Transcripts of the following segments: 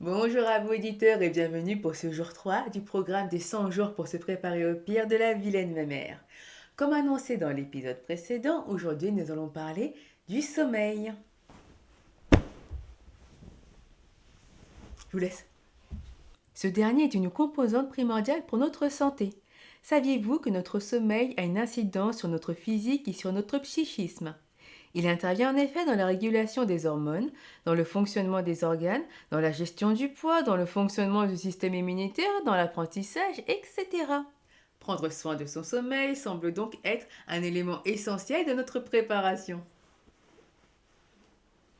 Bonjour à vous auditeurs et bienvenue pour ce jour 3 du programme des 100 jours pour se préparer au pire de la vilaine mammaire. Comme annoncé dans l'épisode précédent, aujourd'hui nous allons parler du sommeil. Je vous laisse. Ce dernier est une composante primordiale pour notre santé. Saviez-vous que notre sommeil a une incidence sur notre physique et sur notre psychisme? Il intervient en effet dans la régulation des hormones, dans le fonctionnement des organes, dans la gestion du poids, dans le fonctionnement du système immunitaire, dans l'apprentissage, etc. Prendre soin de son sommeil semble donc être un élément essentiel de notre préparation.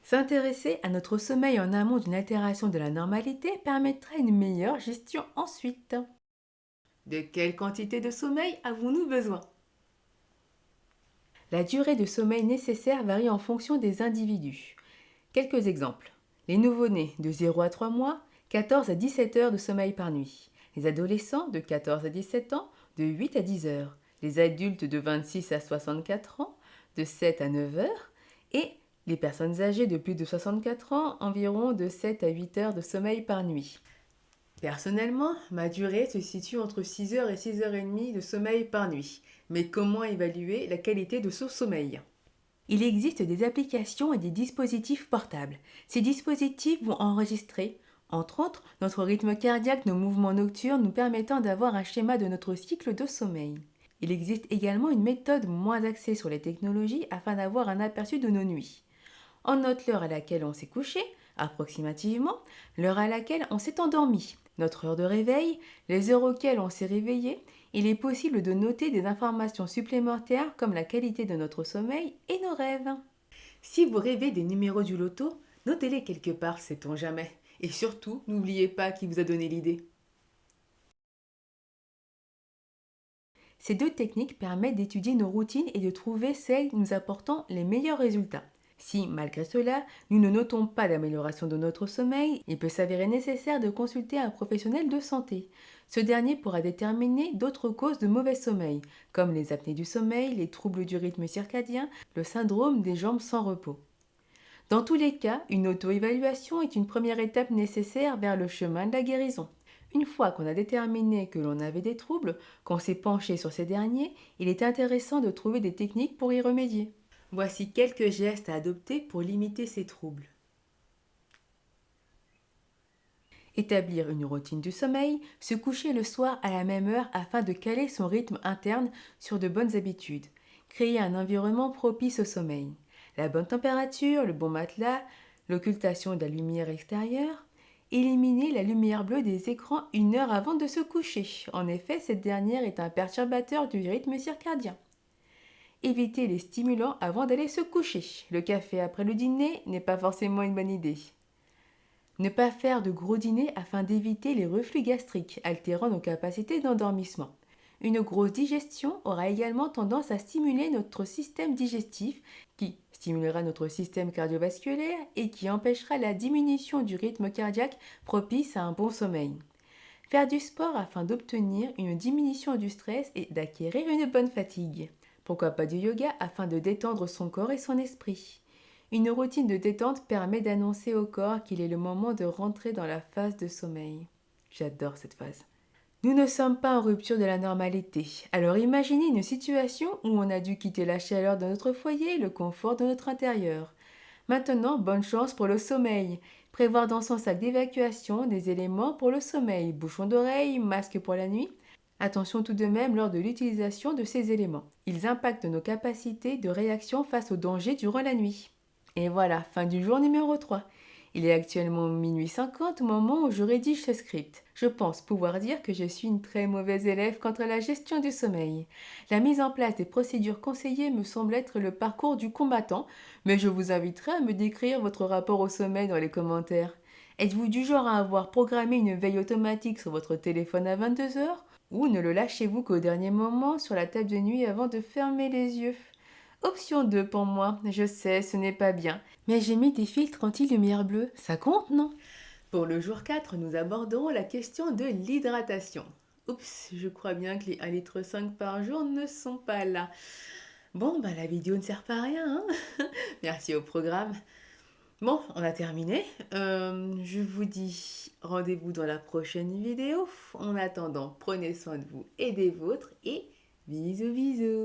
S'intéresser à notre sommeil en amont d'une altération de la normalité permettra une meilleure gestion ensuite. De quelle quantité de sommeil avons-nous besoin? La durée de sommeil nécessaire varie en fonction des individus. Quelques exemples. Les nouveau-nés de 0 à 3 mois, 14 à 17 heures de sommeil par nuit. Les adolescents de 14 à 17 ans, de 8 à 10 heures. Les adultes de 26 à 64 ans, de 7 à 9 heures. Et les personnes âgées de plus de 64 ans, environ de 7 à 8 heures de sommeil par nuit. Personnellement, ma durée se situe entre 6 heures et 6 heures et demie de sommeil par nuit. Mais comment évaluer la qualité de ce sommeil? Il existe des applications et des dispositifs portables. Ces dispositifs vont enregistrer, entre autres, notre rythme cardiaque, nos mouvements nocturnes, nous permettant d'avoir un schéma de notre cycle de sommeil. Il existe également une méthode moins axée sur les technologies afin d'avoir un aperçu de nos nuits. On note l'heure à laquelle on s'est couché, approximativement, l'heure à laquelle on s'est endormi, notre heure de réveil, les heures auxquelles on s'est réveillé. Il est possible de noter des informations supplémentaires comme la qualité de notre sommeil et nos rêves. Si vous rêvez des numéros du loto, notez-les quelque part, sait-on jamais. Et surtout, n'oubliez pas qui vous a donné l'idée. Ces deux techniques permettent d'étudier nos routines et de trouver celles nous apportant les meilleurs résultats. Si, malgré cela, nous ne notons pas d'amélioration de notre sommeil, il peut s'avérer nécessaire de consulter un professionnel de santé. Ce dernier pourra déterminer d'autres causes de mauvais sommeil, comme les apnées du sommeil, les troubles du rythme circadien, le syndrome des jambes sans repos. Dans tous les cas, une auto-évaluation est une première étape nécessaire vers le chemin de la guérison. Une fois qu'on a déterminé que l'on avait des troubles, qu'on s'est penché sur ces derniers, il est intéressant de trouver des techniques pour y remédier. Voici quelques gestes à adopter pour limiter ces troubles. Établir une routine du sommeil, se coucher le soir à la même heure afin de caler son rythme interne sur de bonnes habitudes. Créer un environnement propice au sommeil. La bonne température, le bon matelas, l'occultation de la lumière extérieure. Éliminer la lumière bleue des écrans 1 heure avant de se coucher. En effet, cette dernière est un perturbateur du rythme circadien. Éviter les stimulants avant d'aller se coucher. Le café après le dîner n'est pas forcément une bonne idée. Ne pas faire de gros dîners afin d'éviter les reflux gastriques, altérant nos capacités d'endormissement. Une grosse digestion aura également tendance à stimuler notre système digestif, qui stimulera notre système cardiovasculaire et qui empêchera la diminution du rythme cardiaque propice à un bon sommeil. Faire du sport afin d'obtenir une diminution du stress et d'acquérir une bonne fatigue. Pourquoi pas du yoga afin de détendre son corps et son esprit. Une routine de détente permet d'annoncer au corps qu'il est le moment de rentrer dans la phase de sommeil. J'adore cette phase. Nous ne sommes pas en rupture de la normalité. Alors imaginez une situation où on a dû quitter la chaleur de notre foyer et le confort de notre intérieur. Maintenant, bonne chance pour le sommeil. Prévoir dans son sac d'évacuation des éléments pour le sommeil, bouchon d'oreille, masque pour la nuit. Attention tout de même lors de l'utilisation de ces éléments. Ils impactent nos capacités de réaction face aux dangers durant la nuit. Et voilà, fin du jour numéro 3. Il est actuellement minuit 50 au moment où je rédige ce script. Je pense pouvoir dire que je suis une très mauvaise élève quant à la gestion du sommeil. La mise en place des procédures conseillées me semble être le parcours du combattant, mais je vous inviterai à me décrire votre rapport au sommeil dans les commentaires. Êtes-vous du genre à avoir programmé une veille automatique sur votre téléphone à 22 heures ou ne le lâchez-vous qu'au dernier moment sur la table de nuit avant de fermer les yeux? Option 2 pour moi, je sais, ce n'est pas bien. Mais j'ai mis des filtres anti-lumière bleue, ça compte, non? Pour le jour 4, nous aborderons la question de l'hydratation. Oups, je crois bien que les 1,5 litre par jour ne sont pas là. Bon, bah la vidéo ne sert pas à rien, hein. Merci au programme. Bon, on a terminé. Je vous dis rendez-vous dans la prochaine vidéo. En attendant, prenez soin de vous et des vôtres et bisous bisous.